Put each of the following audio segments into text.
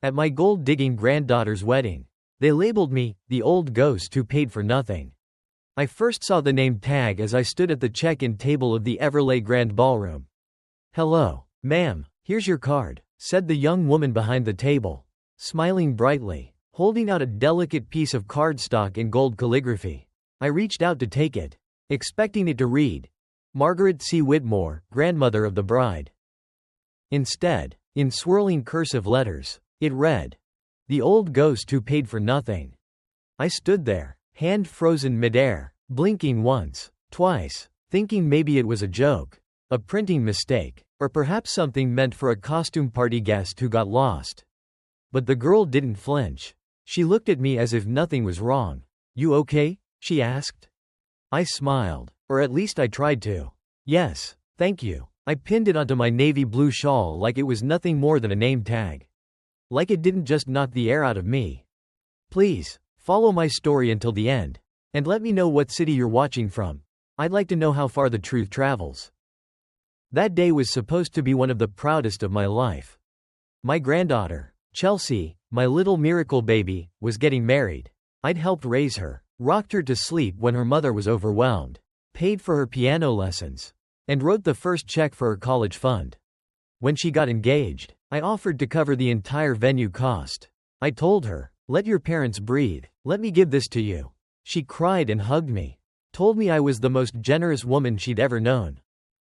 At my gold-digging granddaughter's wedding. They labeled me, the old ghost who paid for nothing. I first saw the name tag as I stood at the check-in table of the Everleigh Grand Ballroom. "Hello, ma'am, here's your card," said the young woman behind the table, smiling brightly, holding out a delicate piece of cardstock in gold calligraphy. I reached out to take it, expecting it to read, "Margaret C. Whitmore, grandmother of the bride." Instead, in swirling cursive letters, it read, "The old ghost who paid for nothing." I stood there, hand frozen midair, blinking once, twice, thinking maybe it was a joke, a printing mistake, or perhaps something meant for a costume party guest who got lost. But the girl didn't flinch. She looked at me as if nothing was wrong. "You okay?" she asked. I smiled, or at least I tried to. "Yes, thank you." I pinned it onto my navy blue shawl like it was nothing more than a name tag. Like it didn't just knock the air out of me. "Please, follow my story until the end. And let me know what city you're watching from. I'd like to know how far the truth travels." That day was supposed to be one of the proudest of my life. My granddaughter, Chelsea, my little miracle baby, was getting married. I'd helped raise her, rocked her to sleep when her mother was overwhelmed, paid for her piano lessons, and wrote the first check for her college fund. When she got engaged, I offered to cover the entire venue cost. I told her, "Let your parents breathe, let me give this to you." She cried and hugged me, told me I was the most generous woman she'd ever known.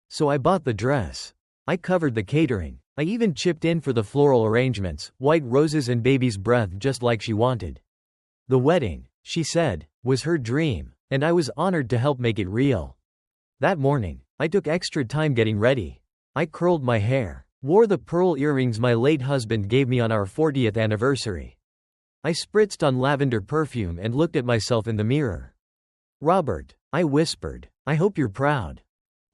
So I bought the dress. I covered the catering. I even chipped in for the floral arrangements, white roses and baby's breath just like she wanted. The wedding, she said, was her dream, and I was honored to help make it real. That morning, I took extra time getting ready. I curled my hair, wore the pearl earrings my late husband gave me on our 40th anniversary. I spritzed on lavender perfume and looked at myself in the mirror. "Robert," I whispered, "I hope you're proud."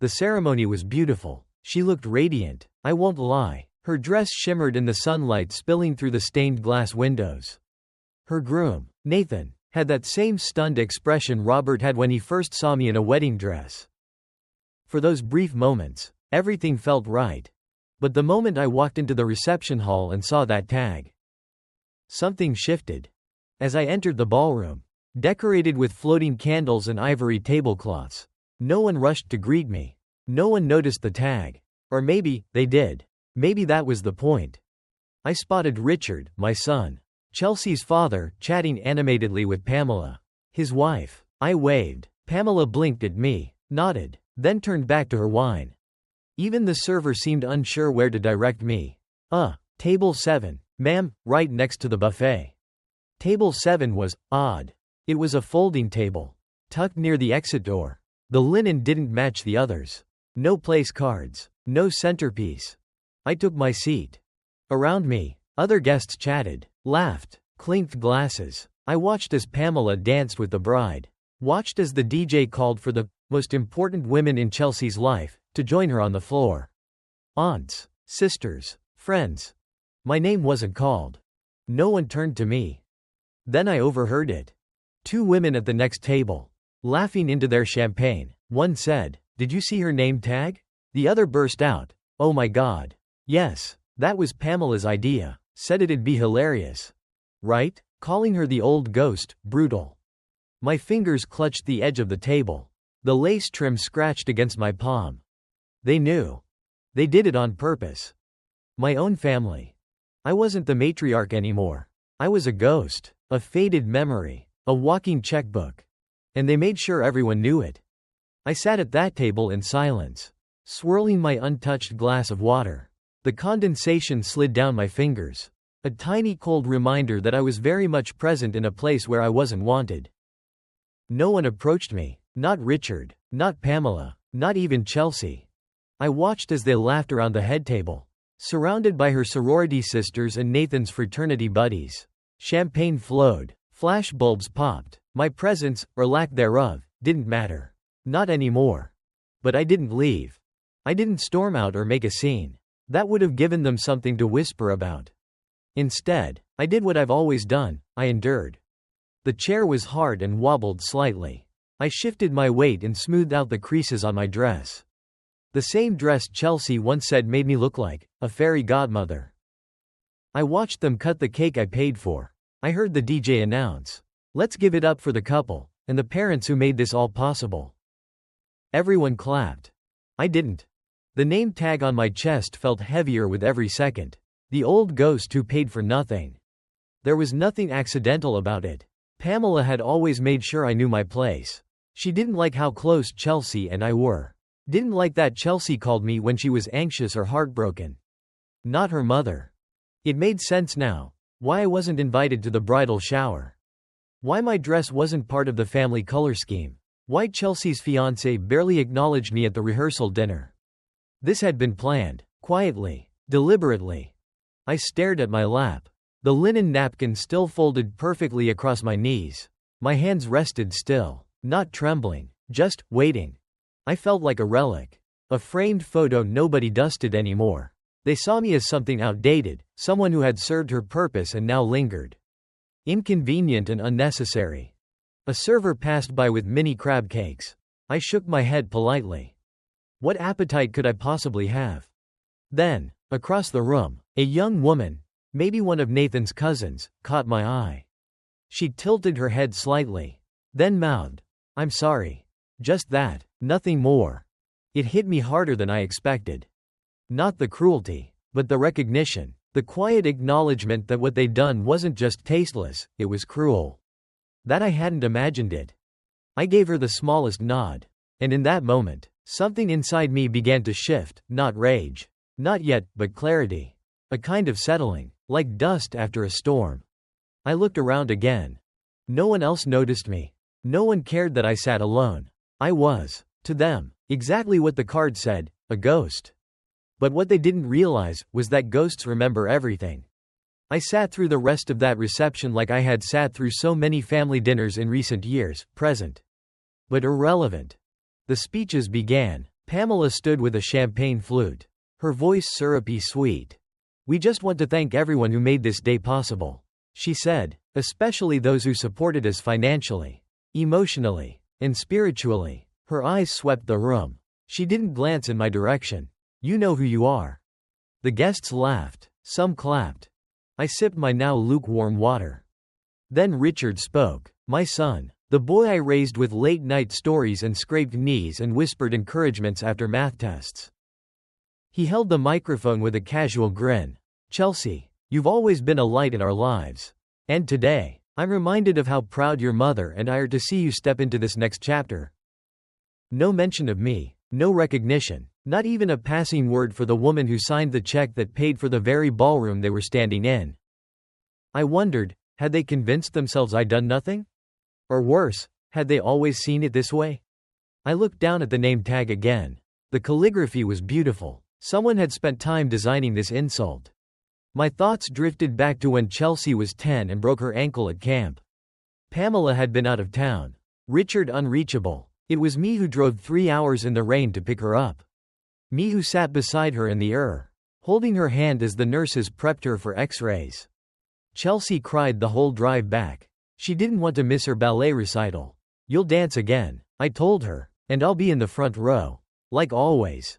The ceremony was beautiful. She looked radiant, I won't lie. Her dress shimmered in the sunlight spilling through the stained glass windows. Her groom, Nathan, had that same stunned expression Robert had when he first saw me in a wedding dress. For those brief moments, everything felt right. But the moment I walked into the reception hall and saw that tag, something shifted. As I entered the ballroom, decorated with floating candles and ivory tablecloths, no one rushed to greet me. No one noticed the tag. Or maybe, they did. Maybe that was the point. I spotted Richard, my son, Chelsea's father, chatting animatedly with Pamela, his wife. I waved. Pamela blinked at me, nodded, then turned back to her wine. Even the server seemed unsure where to direct me. Table 7, ma'am, right next to the buffet." Table 7 was odd. It was a folding table, tucked near the exit door. The linen didn't match the others. No place cards, no centerpiece. I took my seat. Around me, other guests chatted, laughed, clinked glasses. I watched as Pamela danced with the bride. Watched as the DJ called for the most important women in Chelsea's life to join her on the floor. Aunts, sisters, friends. My name wasn't called. No one turned to me. Then I overheard it. Two women at the next table, laughing into their champagne. One said, "Did you see her name tag?" The other burst out, "Oh my God. Yes, that was Pamela's idea. Said it'd be hilarious. Right? Calling her the old ghost, brutal." My fingers clutched the edge of the table. The lace trim scratched against my palm. They knew. They did it on purpose. My own family. I wasn't the matriarch anymore. I was a ghost, a faded memory, a walking checkbook. And they made sure everyone knew it. I sat at that table in silence, swirling my untouched glass of water. The condensation slid down my fingers. A tiny cold reminder that I was very much present in a place where I wasn't wanted. No one approached me. Not Richard, not Pamela, not even Chelsea. I watched as they laughed around the head table, surrounded by her sorority sisters and Nathan's fraternity buddies. Champagne flowed, flashbulbs popped. My presence, or lack thereof, didn't matter. Not anymore. But I didn't leave. I didn't storm out or make a scene. That would have given them something to whisper about. Instead, I did what I've always done, I endured. The chair was hard and wobbled slightly. I shifted my weight and smoothed out the creases on my dress. The same dress Chelsea once said made me look like a fairy godmother. I watched them cut the cake I paid for. I heard the DJ announce, "Let's give it up for the couple, and the parents who made this all possible." Everyone clapped. I didn't. The name tag on my chest felt heavier with every second. The old ghost who paid for nothing. There was nothing accidental about it. Pamela had always made sure I knew my place. She didn't like how close Chelsea and I were. Didn't like that Chelsea called me when she was anxious or heartbroken. Not her mother. It made sense now. Why I wasn't invited to the bridal shower. Why my dress wasn't part of the family color scheme. Why Chelsea's fiancé barely acknowledged me at the rehearsal dinner. This had been planned. Quietly. Deliberately. I stared at my lap. The linen napkin still folded perfectly across my knees. My hands rested still. Not trembling. Just waiting. I felt like a relic. A framed photo nobody dusted anymore. They saw me as something outdated, someone who had served her purpose and now lingered. Inconvenient and unnecessary. A server passed by with mini crab cakes. I shook my head politely. What appetite could I possibly have? Then, across the room, a young woman, maybe one of Nathan's cousins, caught my eye. She tilted her head slightly. Then mouthed, "I'm sorry." Just that, nothing more. It hit me harder than I expected. Not the cruelty, but the recognition, the quiet acknowledgement that what they'd done wasn't just tasteless, it was cruel. That I hadn't imagined it. I gave her the smallest nod. And in that moment, something inside me began to shift, not rage. Not yet, but clarity. A kind of settling, like dust after a storm. I looked around again. No one else noticed me. No one cared that I sat alone. I was, to them, exactly what the card said, a ghost. But what they didn't realize was that ghosts remember everything. I sat through the rest of that reception like I had sat through so many family dinners in recent years, present. But irrelevant. The speeches began. Pamela stood with a champagne flute. Her voice syrupy sweet. "We just want to thank everyone who made this day possible," she said, "especially those who supported us financially, emotionally, and spiritually." Her eyes swept the room. She didn't glance in my direction. "You know who you are." The guests laughed. Some clapped. I sipped my now lukewarm water. Then Richard spoke. My son. The boy I raised with late-night stories and scraped knees and whispered encouragements after math tests. He held the microphone with a casual grin. "Chelsea, you've always been a light in our lives. And today, I'm reminded of how proud your mother and I are to see you step into this next chapter." No mention of me. No recognition. Not even a passing word for the woman who signed the check that paid for the very ballroom they were standing in. I wondered, had they convinced themselves I'd done nothing? Or worse, had they always seen it this way? I looked down at the name tag again. The calligraphy was beautiful. Someone had spent time designing this insult. My thoughts drifted back to when Chelsea was 10 and broke her ankle at camp. Pamela had been out of town. Richard unreachable. It was me who drove 3 hours in the rain to pick her up. Me who sat beside her in the holding her hand as the nurses prepped her for x-rays. Chelsea cried the whole drive back. She didn't want to miss her ballet recital. "You'll dance again," I told her, "and I'll be in the front row. Like always."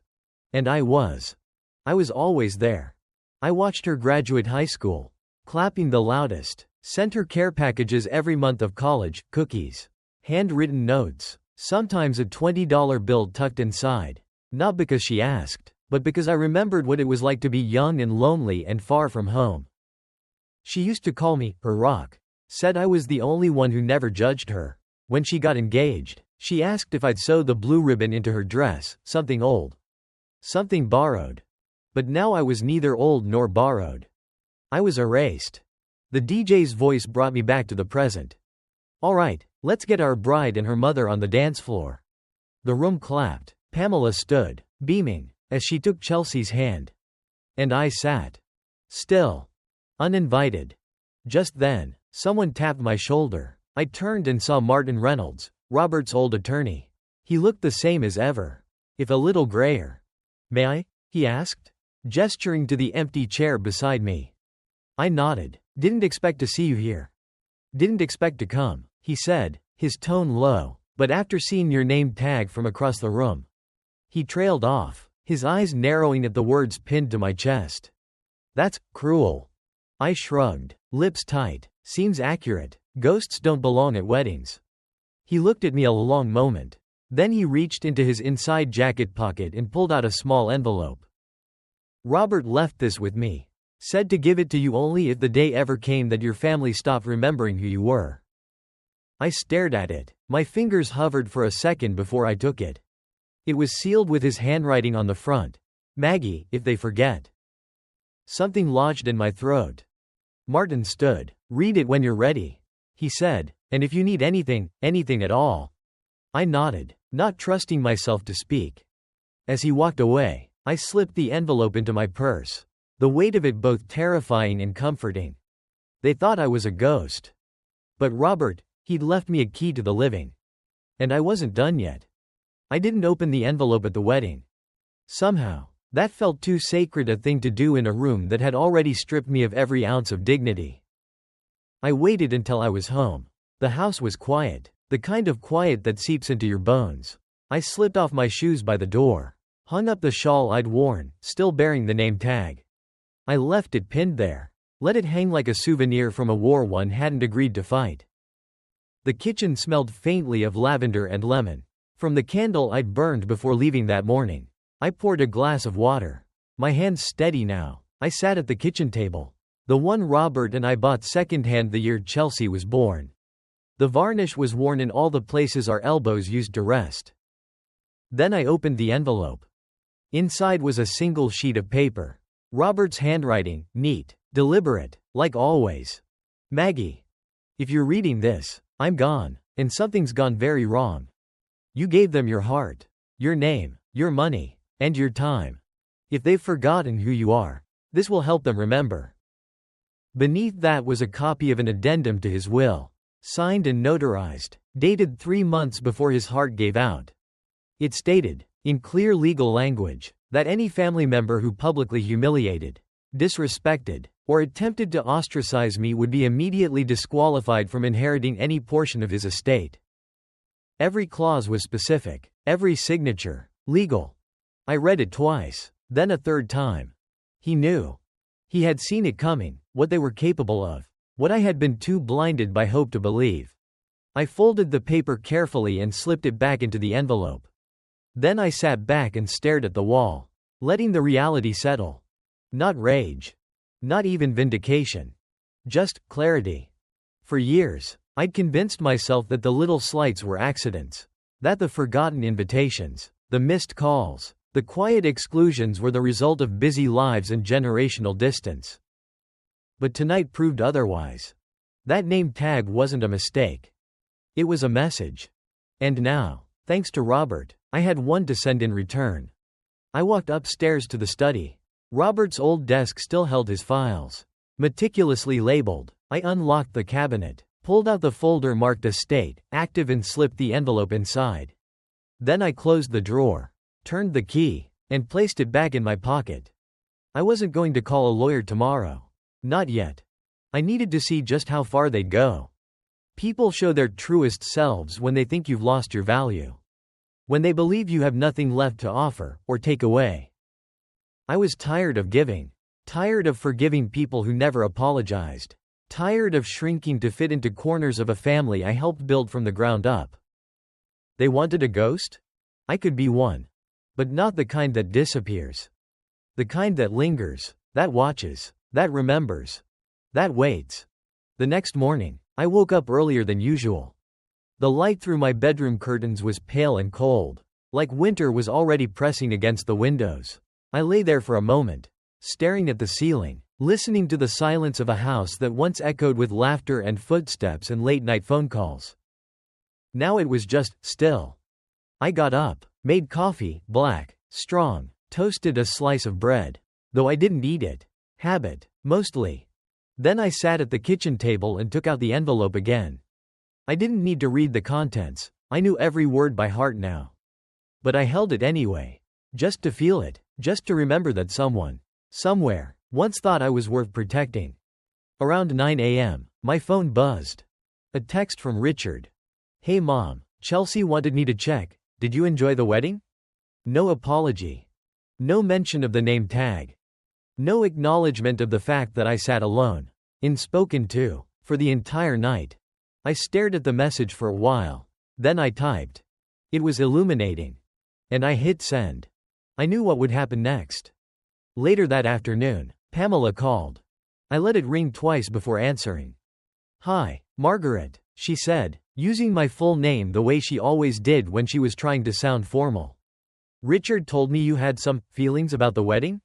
And I was. I was always there. I watched her graduate high school. Clapping the loudest. Sent her care packages every month of college, cookies. Handwritten notes. Sometimes a $20 bill tucked inside. Not because she asked, but because I remembered what it was like to be young and lonely and far from home. She used to call me her rock. Said I was the only one who never judged her. When she got engaged, she asked if I'd sew the blue ribbon into her dress, something old. Something borrowed. But now I was neither old nor borrowed. I was erased. The DJ's voice brought me back to the present. "All right, let's get our bride and her mother on the dance floor." The room clapped. Pamela stood, beaming, as she took Chelsea's hand. And I sat. Still. Uninvited. Just then, someone tapped my shoulder. I turned and saw Martin Reynolds, Robert's old attorney. He looked the same as ever, if a little grayer. "May I?" he asked, gesturing to the empty chair beside me. I nodded. "Didn't expect to see you here." "Didn't expect to come," he said, his tone low, "but after seeing your name tag from across the room." He trailed off, his eyes narrowing at the words pinned to my chest. "That's cruel." I shrugged, lips tight. Seems accurate. Ghosts don't belong at weddings. He looked at me a long moment. Then he reached into his inside jacket pocket and pulled out a small envelope. Robert left this with me. Said to give it to you only if the day ever came that your family stopped remembering who you were. I stared at it. My fingers hovered for a second before I took it. It was sealed with his handwriting on the front. Maggie, if they forget. Something lodged in my throat. Martin stood. Read it when you're ready, he said, and if you need anything at all. I nodded, not trusting myself to speak. As he walked away, I slipped the envelope into my purse. The weight of it both terrifying and comforting. They thought I was a ghost. But Robert, he'd left me a key to the living. And I wasn't done yet. I didn't open the envelope at the wedding. Somehow, that felt too sacred a thing to do in a room that had already stripped me of every ounce of dignity. I waited until I was home. The house was quiet, the kind of quiet that seeps into your bones. I slipped off my shoes by the door, hung up the shawl I'd worn, still bearing the name tag. I left it pinned there, let it hang like a souvenir from a war one hadn't agreed to fight. The kitchen smelled faintly of lavender and lemon, from the candle I'd burned before leaving that morning. I poured a glass of water. My hands steady now. I sat at the kitchen table. The one Robert and I bought secondhand the year Chelsea was born. The varnish was worn in all the places our elbows used to rest. Then I opened the envelope. Inside was a single sheet of paper. Robert's handwriting, neat, deliberate, like always. Maggie, if you're reading this, I'm gone, and something's gone very wrong. You gave them your heart, your name, your money, and your time. If they've forgotten who you are, this will help them remember. Beneath that was a copy of an addendum to his will, signed and notarized, dated 3 months before his heart gave out. It stated, in clear legal language, that any family member who publicly humiliated, disrespected, or attempted to ostracize me would be immediately disqualified from inheriting any portion of his estate. Every clause was specific, every signature, legal. I read it twice, then a third time. He knew. He had seen it coming, what they were capable of, what I had been too blinded by hope to believe. I folded the paper carefully and slipped it back into the envelope. Then I sat back and stared at the wall, letting the reality settle. Not rage. Not even vindication. Just clarity. For years, I'd convinced myself that the little slights were accidents. That the forgotten invitations, the missed calls, the quiet exclusions were the result of busy lives and generational distance. But tonight proved otherwise. That name tag wasn't a mistake. It was a message. And now, thanks to Robert, I had one to send in return. I walked upstairs to the study. Robert's old desk still held his files. Meticulously labeled, I unlocked the cabinet, pulled out the folder marked Estate, Active and slipped the envelope inside. Then I closed the drawer, turned the key, and placed it back in my pocket. I wasn't going to call a lawyer tomorrow. Not yet. I needed to see just how far they'd go. People show their truest selves when they think you've lost your value. When they believe you have nothing left to offer, or take away. I was tired of giving. Tired of forgiving people who never apologized. Tired of shrinking to fit into corners of a family I helped build from the ground up. They wanted a ghost? I could be one. But not the kind that disappears. The kind that lingers, that watches, that remembers, that waits. The next morning, I woke up earlier than usual. The light through my bedroom curtains was pale and cold, like winter was already pressing against the windows. I lay there for a moment, staring at the ceiling, listening to the silence of a house that once echoed with laughter and footsteps and late-night phone calls. Now it was just still. I got up, made coffee, black, strong, toasted a slice of bread, though I didn't eat it. Habit, mostly. Then I sat at the kitchen table and took out the envelope again. I didn't need to read the contents, I knew every word by heart now. But I held it anyway. Just to feel it, just to remember that someone, somewhere, once thought I was worth protecting. Around 9 a.m., my phone buzzed. A text from Richard. Hey Mom, Chelsea wanted me to check, did you enjoy the wedding? No apology. No mention of the name tag. No acknowledgement of the fact that I sat alone. Unspoken too, for the entire night. I stared at the message for a while. Then I typed. It was illuminating. And I hit send. I knew what would happen next. Later that afternoon, Pamela called. I let it ring twice before answering. "Hi, Margaret," she said, using my full name the way she always did when she was trying to sound formal. "Richard told me you had some feelings about the wedding?"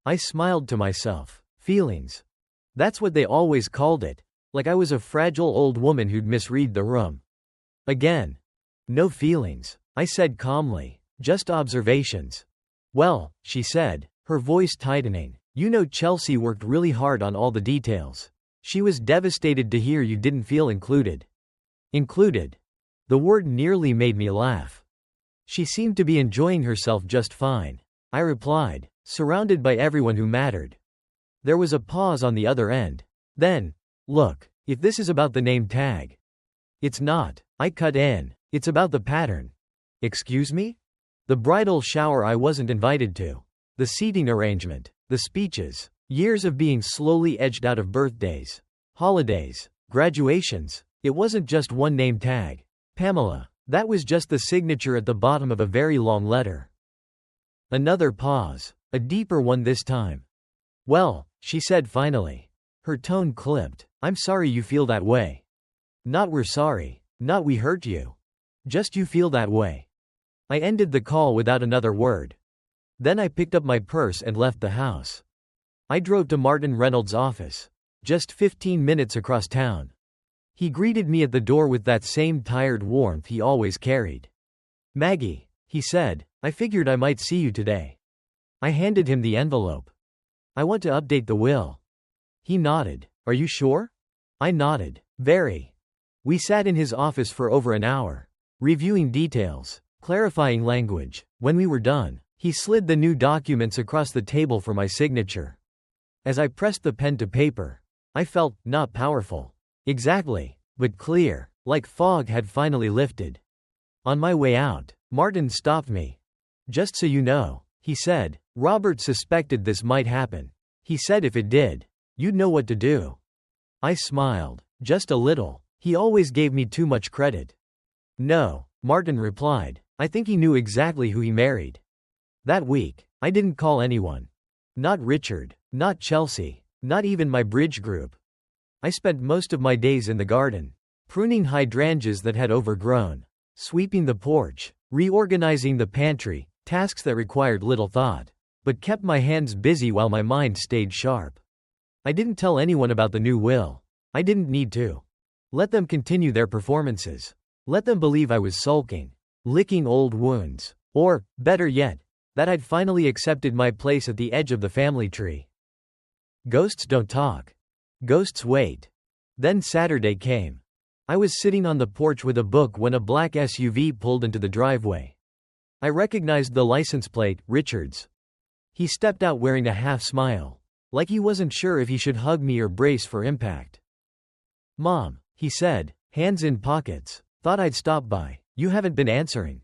I smiled to myself. Feelings. That's what they always called it, like I was a fragile old woman who'd misread the room. Again. "No feelings," I said calmly, "just observations." "Well," she said, her voice tightening, "you know Chelsea worked really hard on all the details. She was devastated to hear you didn't feel included." Included? The word nearly made me laugh. "She seemed to be enjoying herself just fine," I replied, surrounded by everyone who mattered. There was a pause on the other end. Then, "Look, if this is about the name tag." "It's not," I cut in. "It's about the pattern." "Excuse me?" "The bridal shower I wasn't invited to. The seating arrangement. The speeches. Years of being slowly edged out of birthdays. Holidays. Graduations. It wasn't just one name tag. Pamela. That was just the signature at the bottom of a very long letter." Another pause. A deeper one this time. "Well," she said finally. Her tone clipped. "I'm sorry you feel that way. Not we're sorry. Not we hurt you. Just you feel that way." I ended the call without another word. Then I picked up my purse and left the house. I drove to Martin Reynolds' office. Just 15 minutes across town. He greeted me at the door with that same tired warmth he always carried. "Maggie," he said, "I figured I might see you today." I handed him the envelope. "I want to update the will." He nodded. "Are you sure?" I nodded. "Very." We sat in his office for over an hour, reviewing details, clarifying language. When we were done, he slid the new documents across the table for my signature. As I pressed the pen to paper, I felt, not powerful. Exactly, but clear, like fog had finally lifted. On my way out, Martin stopped me. "Just so you know," he said, "Robert suspected this might happen. He said if it did, you'd know what to do." I smiled. Just a little. He always gave me too much credit. "No," Martin replied, "I think he knew exactly who he married." That week, I didn't call anyone. Not Richard, not Chelsea, not even my bridge group. I spent most of my days in the garden, pruning hydrangeas that had overgrown, sweeping the porch, reorganizing the pantry, tasks that required little thought, but kept my hands busy while my mind stayed sharp. I didn't tell anyone about the new will. I didn't need to. Let them continue their performances. Let them believe I was sulking, licking old wounds, or, better yet, that I'd finally accepted my place at the edge of the family tree. Ghosts don't talk. Ghosts wait. Then Saturday came. I was sitting on the porch with a book when a black SUV pulled into the driveway. I recognized the license plate, Richards. He stepped out wearing a half smile, like he wasn't sure if he should hug me or brace for impact. "Mom," he said, hands in pockets, "thought I'd stop by. You haven't been answering."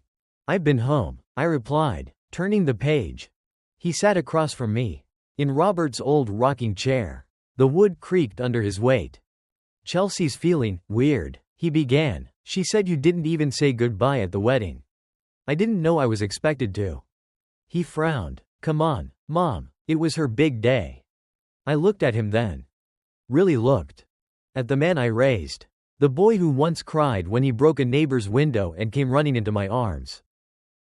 "I've been home," I replied, turning the page. He sat across from me, in Robert's old rocking chair. The wood creaked under his weight. "Chelsea's feeling weird," he began. "She said you didn't even say goodbye at the wedding." I didn't know I was expected to. He frowned. "Come on, Mom, it was her big day." I looked at him then. Really looked. At the man I raised. The boy who once cried when he broke a neighbor's window and came running into my arms.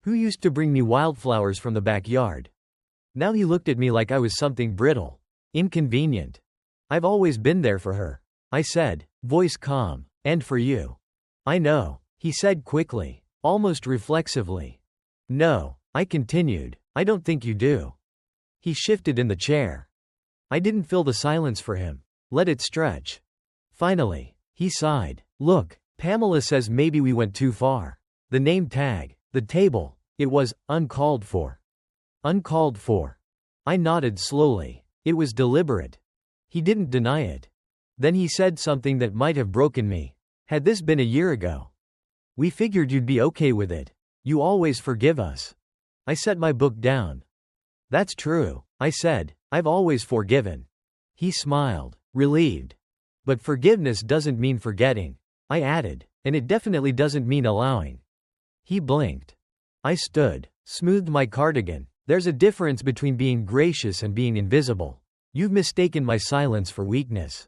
Who used to bring me wildflowers from the backyard. Now he looked at me like I was something brittle, inconvenient. "I've always been there for her," I said, voice calm. "And for you." "I know," he said quickly, almost reflexively. "No," I continued, "I don't think you do." He shifted in the chair. I didn't fill the silence for him. Let it stretch. Finally, he sighed. "Look, Pamela says maybe we went too far. The name tag, the table, it was uncalled for." Uncalled for. I nodded slowly. It was deliberate. He didn't deny it. Then he said something that might have broken me. Had this been a year ago, "We figured you'd be okay with it. You always forgive us." I set my book down. "That's true," I said. "I've always forgiven." He smiled, relieved. But forgiveness doesn't mean forgetting, I added, and it definitely doesn't mean allowing. He blinked. I stood, smoothed my cardigan. There's a difference between being gracious and being invisible. You've mistaken my silence for weakness.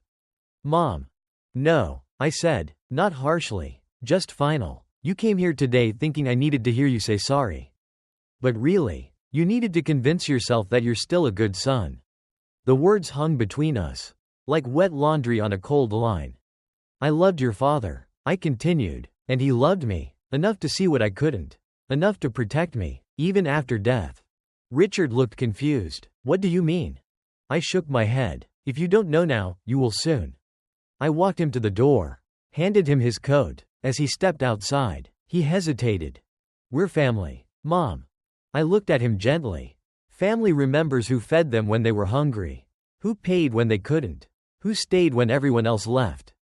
Mom. No, I said, not harshly, just final. You came here today thinking I needed to hear you say sorry. But really, you needed to convince yourself that you're still a good son. The words hung between us, like wet laundry on a cold line. I loved your father, I continued, and he loved me, enough to see what I couldn't, enough to protect me, even after death. Richard looked confused. What do you mean? I shook my head. If you don't know now, you will soon. I walked him to the door, handed him his coat. As he stepped outside, he hesitated. We're family, Mom. I looked at him gently. Family remembers who fed them when they were hungry, who paid when they couldn't, who stayed when everyone else left.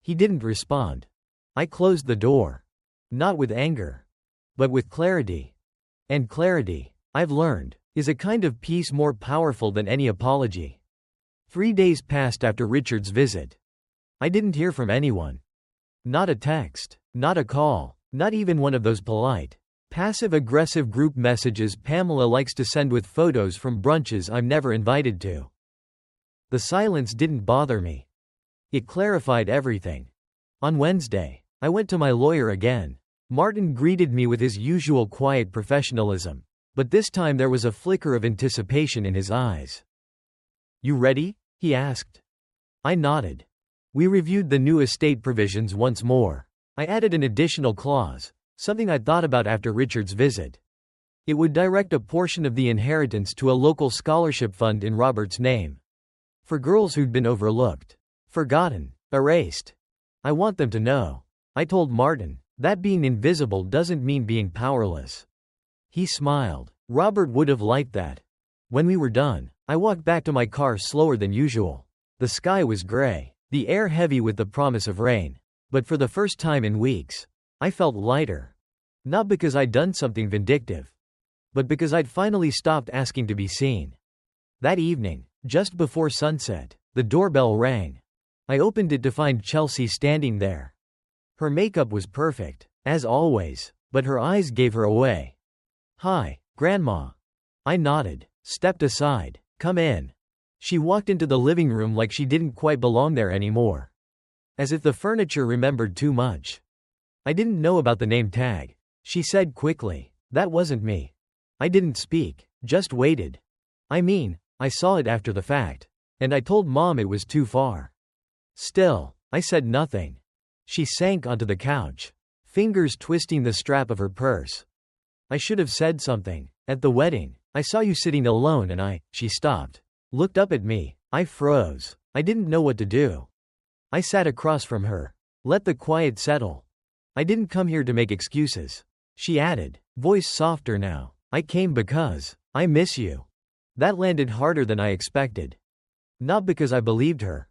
He didn't respond. I closed the door. Not with anger, but with clarity. And clarity, I've learned, is a kind of peace more powerful than any apology. 3 days passed after Richard's visit. I didn't hear from anyone. Not a text, not a call, not even one of those polite, passive-aggressive group messages Pamela likes to send with photos from brunches I'm never invited to. The silence didn't bother me. It clarified everything. On Wednesday, I went to my lawyer again. Martin greeted me with his usual quiet professionalism, but this time there was a flicker of anticipation in his eyes. You ready? He asked. I nodded. We reviewed the new estate provisions once more. I added an additional clause, something I'd thought about after Richard's visit. It would direct a portion of the inheritance to a local scholarship fund in Robert's name. For girls who'd been overlooked, forgotten, erased. I want them to know, I told Martin, that being invisible doesn't mean being powerless. He smiled. Robert would have liked that. When we were done, I walked back to my car slower than usual. The sky was gray, the air heavy with the promise of rain. But for the first time in weeks, I felt lighter. Not because I'd done something vindictive, but because I'd finally stopped asking to be seen. That evening, just before sunset, the doorbell rang. I opened it to find Chelsea standing there. Her makeup was perfect, as always, but her eyes gave her away. Hi, Grandma. I nodded, stepped aside. Come in. She walked into the living room like she didn't quite belong there anymore. As if the furniture remembered too much. I didn't know about the name tag, she said quickly. That wasn't me. I didn't speak, just waited. I mean, I saw it after the fact. And I told Mom it was too far. Still, I said nothing. She sank onto the couch, fingers twisting the strap of her purse. I should have said something. At the wedding, I saw you sitting alone and she stopped. Looked up at me. I froze. I didn't know what to do. I sat across from her. Let the quiet settle. I didn't come here to make excuses. She added, voice softer now. I came because I miss you. That landed harder than I expected. Not because I believed her,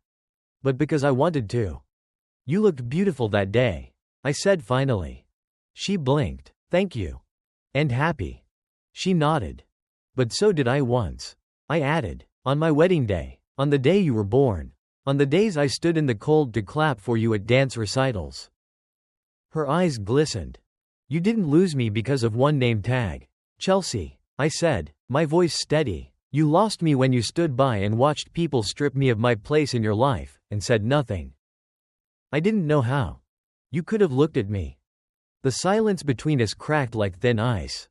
but because I wanted to. You looked beautiful that day, I said finally. She blinked. Thank you. And happy. She nodded. But so did I once. I added, on my wedding day, on the day you were born, on the days I stood in the cold to clap for you at dance recitals. Her eyes glistened. You didn't lose me because of one name tag. Chelsea, I said, my voice steady. You lost me when you stood by and watched people strip me of my place in your life, and said nothing. I didn't know how. You could have looked at me. The silence between us cracked like thin ice.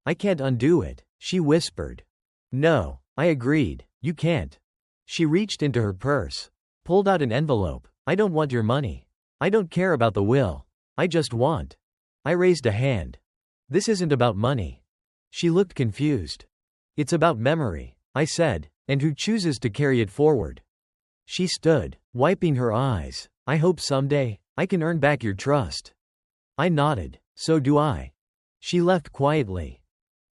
I can't undo it, she whispered. No, I agreed, you can't. She reached into her purse, pulled out an envelope. I don't want your money. I don't care about the will. I just want. I raised a hand. This isn't about money. She looked confused. It's about memory, I said, and who chooses to carry it forward. She stood, wiping her eyes. I hope someday, I can earn back your trust. I nodded, so do I. She left quietly.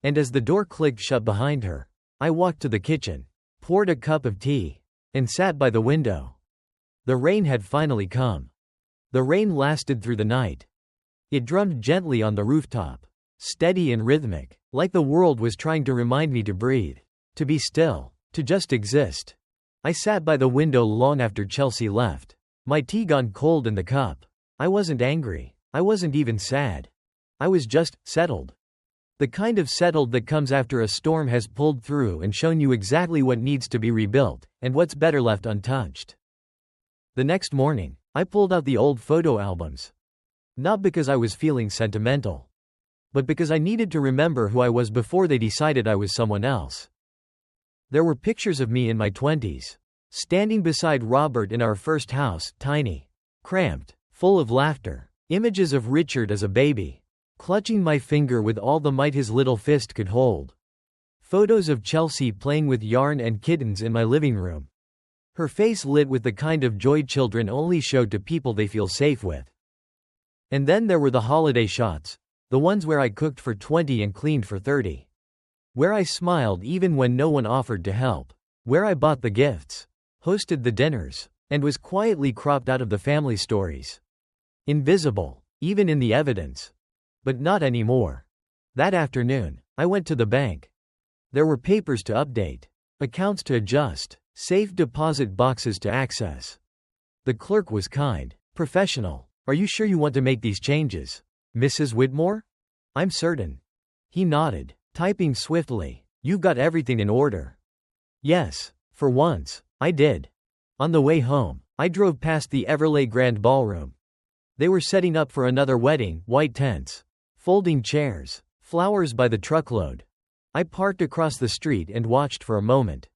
And as the door clicked shut behind her, I walked to the kitchen, poured a cup of tea, and sat by the window. The rain had finally come. The rain lasted through the night. It drummed gently on the rooftop, steady and rhythmic, like the world was trying to remind me to breathe, to be still, to just exist. I sat by the window long after Chelsea left. My tea gone cold in the cup. I wasn't angry. I wasn't even sad. I was just settled. The kind of settled that comes after a storm has pulled through and shown you exactly what needs to be rebuilt, and what's better left untouched. The next morning, I pulled out the old photo albums. Not because I was feeling sentimental, but because I needed to remember who I was before they decided I was someone else. There were pictures of me in my 20s, standing beside Robert in our first house, tiny, cramped, full of laughter. Images of Richard as a baby, clutching my finger with all the might his little fist could hold. Photos of Chelsea playing with yarn and kittens in my living room. Her face lit with the kind of joy children only show to people they feel safe with. And then there were the holiday shots, the ones where I cooked for 20 and cleaned for 30. Where I smiled even when no one offered to help. Where I bought the gifts, hosted the dinners, and was quietly cropped out of the family stories. Invisible, even in the evidence. But not anymore. That afternoon, I went to the bank. There were papers to update, accounts to adjust, safe deposit boxes to access. The clerk was kind, professional. "Are you sure you want to make these changes, Mrs. Whitmore?" "I'm certain." He nodded, typing swiftly. "You've got everything in order." Yes, for once, I did. On the way home, I drove past the Everleigh Grand Ballroom. They were setting up for another wedding, white tents, folding chairs, flowers by the truckload. I parked across the street and watched for a moment.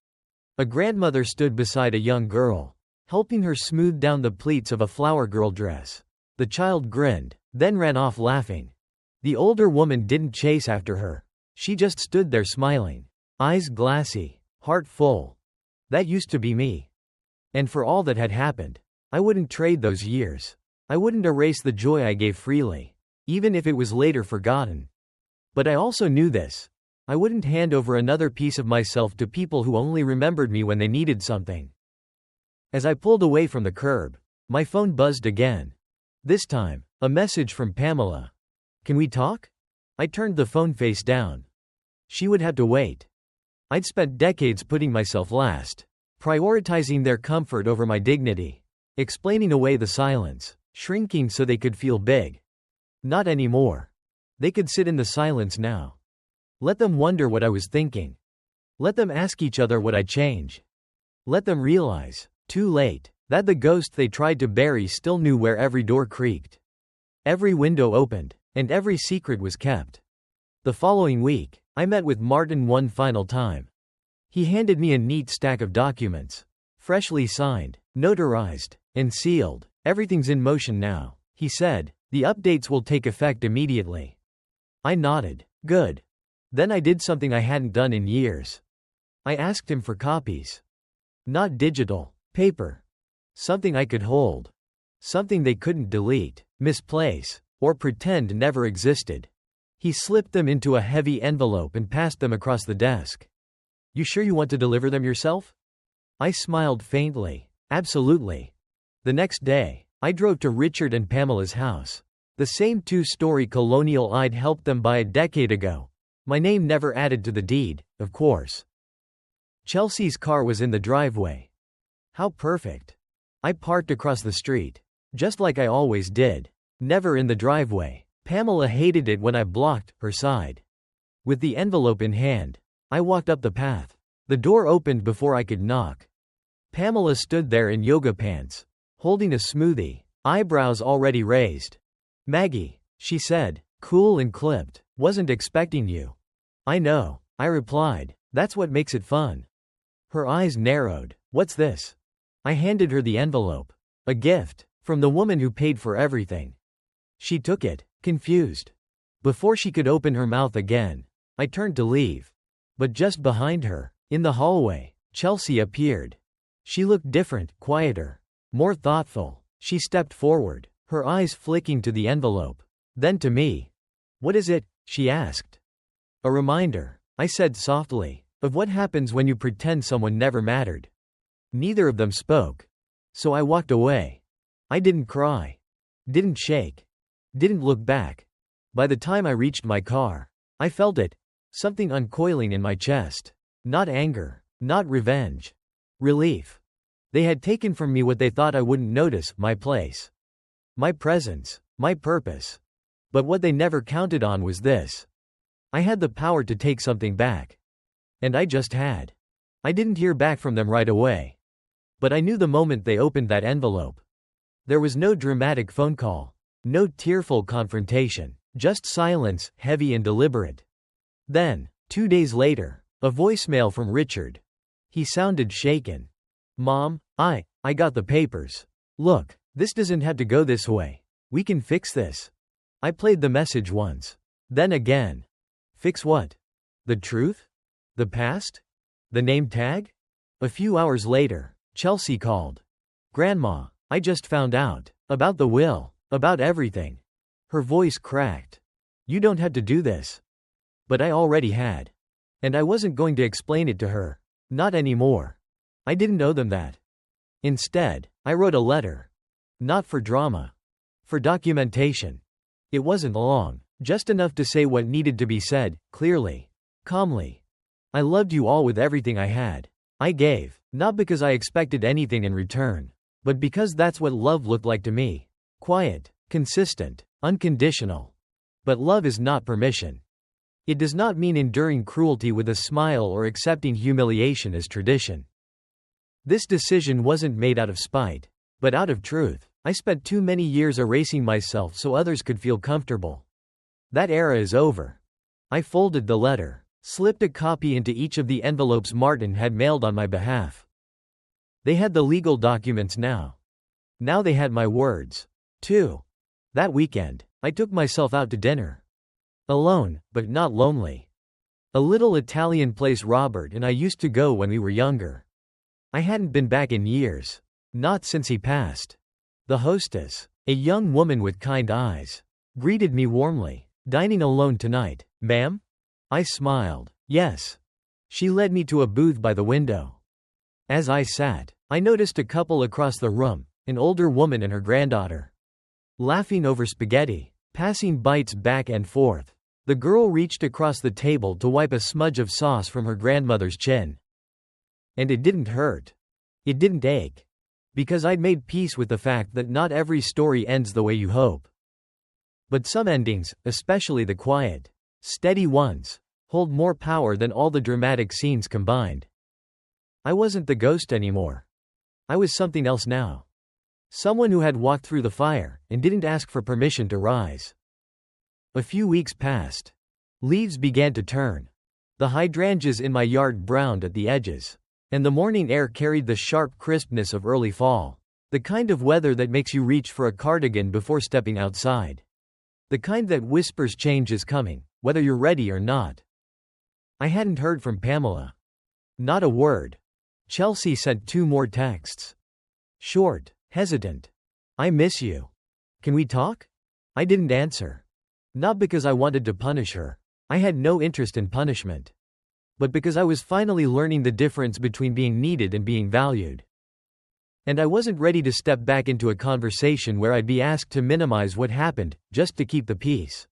A grandmother stood beside a young girl, helping her smooth down the pleats of a flower girl dress. The child grinned, then ran off laughing. The older woman didn't chase after her. She just stood there smiling, eyes glassy, heart full. That used to be me. And for all that had happened, I wouldn't trade those years. I wouldn't erase the joy I gave freely, even if it was later forgotten. But I also knew this. I wouldn't hand over another piece of myself to people who only remembered me when they needed something. As I pulled away from the curb, my phone buzzed again. This time, a message from Pamela. "Can we talk?" I turned the phone face down. She would have to wait. I'd spent decades putting myself last, prioritizing their comfort over my dignity, explaining away the silence, shrinking so they could feel big. Not anymore. They could sit in the silence now. Let them wonder what I was thinking. Let them ask each other what I'd change. Let them realize, too late, that the ghost they tried to bury still knew where every door creaked, every window opened, and every secret was kept. The following week, I met with Martin one final time. He handed me a neat stack of documents, freshly signed, notarized, and sealed. "Everything's in motion now," he said. "The updates will take effect immediately." I nodded. Good. Then I did something I hadn't done in years. I asked him for copies. Not digital, paper. Something I could hold. Something they couldn't delete, misplace, or pretend never existed. He slipped them into a heavy envelope and passed them across the desk. "You sure you want to deliver them yourself?" I smiled faintly. Absolutely. The next day, I drove to Richard and Pamela's house. The same two-story colonial I'd helped them buy a decade ago. My name never added to the deed, of course. Chelsea's car was in the driveway. How perfect. I parked across the street, just like I always did. Never in the driveway. Pamela hated it when I blocked her side. With the envelope in hand, I walked up the path. The door opened before I could knock. Pamela stood there in yoga pants, holding a smoothie, eyebrows already raised. "Maggie," she said, cool and clipped, "wasn't expecting you." "I know," I replied. "That's what makes it fun." Her eyes narrowed. "What's this?" I handed her the envelope. A gift, from the woman who paid for everything. She took it, confused. Before she could open her mouth again, I turned to leave. But just behind her, in the hallway, Chelsea appeared. She looked different, quieter, more thoughtful. She stepped forward, her eyes flicking to the envelope, then to me. "What is it?" she asked. "A reminder," I said softly, "of what happens when you pretend someone never mattered." Neither of them spoke. So I walked away. I didn't cry. Didn't shake. Didn't look back. By the time I reached my car, I felt it. Something uncoiling in my chest. Not anger. Not revenge. Relief. They had taken from me what they thought I wouldn't notice: my place, my presence, my purpose. But what they never counted on was this: I had the power to take something back. And I just had. I didn't hear back from them right away. But I knew the moment they opened that envelope. There was no dramatic phone call, no tearful confrontation, just silence, heavy and deliberate. Then, 2 days later, a voicemail from Richard. He sounded shaken. "Mom, I got the papers. Look, this doesn't have to go this way. We can fix this." I played the message once. Then again. Fix what? The truth? The past? The name tag? A few hours later, Chelsea called. "Grandma, I just found out. About the will. About everything." Her voice cracked. "You don't have to do this." But I already had. And I wasn't going to explain it to her. Not anymore. I didn't owe them that. Instead, I wrote a letter. Not for drama. For documentation. It wasn't long, just enough to say what needed to be said, clearly, calmly. I loved you all with everything I had. I gave, not because I expected anything in return, but because that's what love looked like to me. Quiet, consistent, unconditional. But love is not permission. It does not mean enduring cruelty with a smile or accepting humiliation as tradition. This decision wasn't made out of spite, but out of truth. I spent too many years erasing myself so others could feel comfortable. That era is over. I folded the letter, slipped a copy into each of the envelopes Martin had mailed on my behalf. They had the legal documents now. Now they had my words, too. That weekend, I took myself out to dinner. Alone, but not lonely. A little Italian place Robert and I used to go when we were younger. I hadn't been back in years. Not since he passed. The hostess, a young woman with kind eyes, greeted me warmly. "Dining alone tonight, ma'am?" I smiled. "Yes." She led me to a booth by the window. As I sat, I noticed a couple across the room, an older woman and her granddaughter, laughing over spaghetti, passing bites back and forth. The girl reached across the table to wipe a smudge of sauce from her grandmother's chin. And it didn't hurt. It didn't ache. Because I'd made peace with the fact that not every story ends the way you hope. But some endings, especially the quiet, steady ones, hold more power than all the dramatic scenes combined. I wasn't the ghost anymore. I was something else now. Someone who had walked through the fire, and didn't ask for permission to rise. A few weeks passed. Leaves began to turn. The hydrangeas in my yard browned at the edges. And the morning air carried the sharp crispness of early fall. The kind of weather that makes you reach for a cardigan before stepping outside. The kind that whispers change is coming, whether you're ready or not. I hadn't heard from Pamela. Not a word. Chelsea sent 2 more texts. Short, hesitant. "I miss you. Can we talk?" I didn't answer. Not because I wanted to punish her. I had no interest in punishment. But because I was finally learning the difference between being needed and being valued. And I wasn't ready to step back into a conversation where I'd be asked to minimize what happened, just to keep the peace.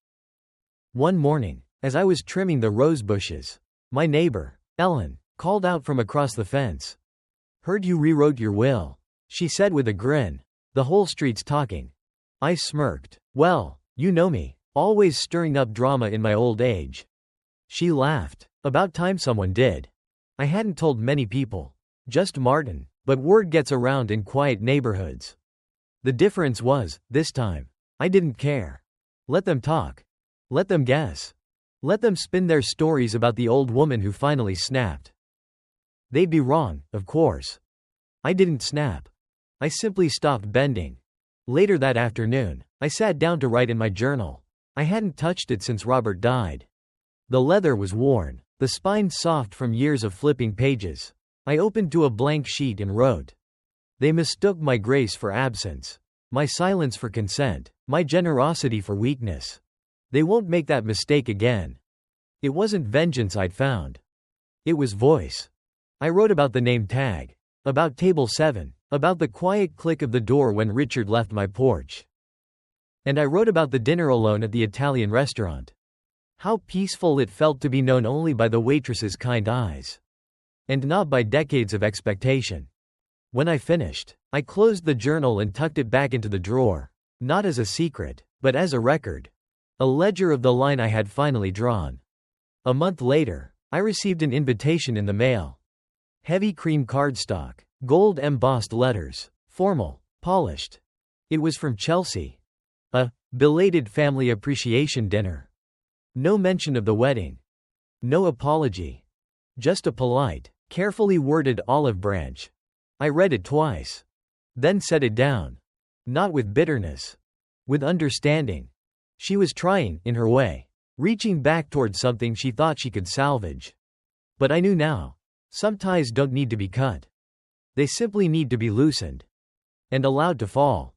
One morning, as I was trimming the rose bushes, my neighbor, Ellen, called out from across the fence. "Heard you rewrote your will," she said with a grin. "The whole street's talking." I smirked. "Well, you know me, always stirring up drama in my old age." She laughed. "About time someone did." I hadn't told many people. Just Martin. But word gets around in quiet neighborhoods. The difference was, this time, I didn't care. Let them talk. Let them guess. Let them spin their stories about the old woman who finally snapped. They'd be wrong, of course. I didn't snap. I simply stopped bending. Later that afternoon, I sat down to write in my journal. I hadn't touched it since Robert died. The leather was worn, the spine soft from years of flipping pages. I opened to a blank sheet and wrote. They mistook my grace for absence, my silence for consent, my generosity for weakness. They won't make that mistake again. It wasn't vengeance I'd found. It was voice. I wrote about the name tag, about table 7, about the quiet click of the door when Richard left my porch. And I wrote about the dinner alone at the Italian restaurant. How peaceful it felt to be known only by the waitress's kind eyes. And not by decades of expectation. When I finished, I closed the journal and tucked it back into the drawer. Not as a secret, but as a record. A ledger of the line I had finally drawn. A month later, I received an invitation in the mail. Heavy cream cardstock, gold embossed letters, formal, polished. It was from Chelsea. A belated family appreciation dinner. No mention of the wedding. No apology. Just a polite, carefully worded olive branch. I read it twice. Then set it down. Not with bitterness. With understanding. She was trying, in her way. Reaching back towards something she thought she could salvage. But I knew now. Some ties don't need to be cut. They simply need to be loosened. And allowed to fall.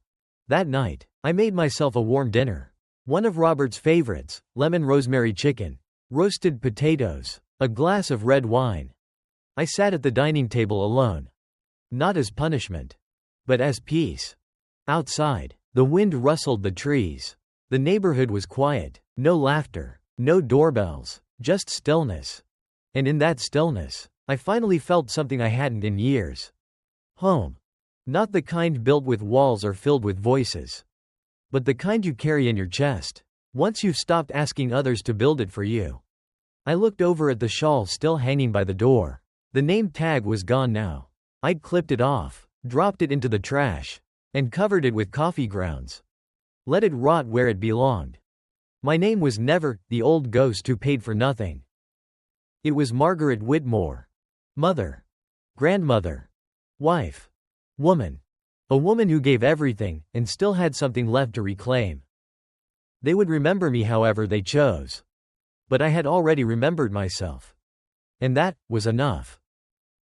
That night, I made myself a warm dinner. One of Robert's favorites, lemon rosemary chicken, roasted potatoes, a glass of red wine. I sat at the dining table alone. Not as punishment. But as peace. Outside, the wind rustled the trees. The neighborhood was quiet. No laughter. No doorbells. Just stillness. And in that stillness, I finally felt something I hadn't in years. Home. Not the kind built with walls or filled with voices. But the kind you carry in your chest. Once you've stopped asking others to build it for you. I looked over at the shawl still hanging by the door. The name tag was gone now. I'd clipped it off, dropped it into the trash, and covered it with coffee grounds. Let it rot where it belonged. My name was never the old ghost who paid for nothing. It was Margaret Whitmore. Mother. Grandmother. Wife. Woman. A woman who gave everything, and still had something left to reclaim. They would remember me however they chose. But I had already remembered myself. And that was enough.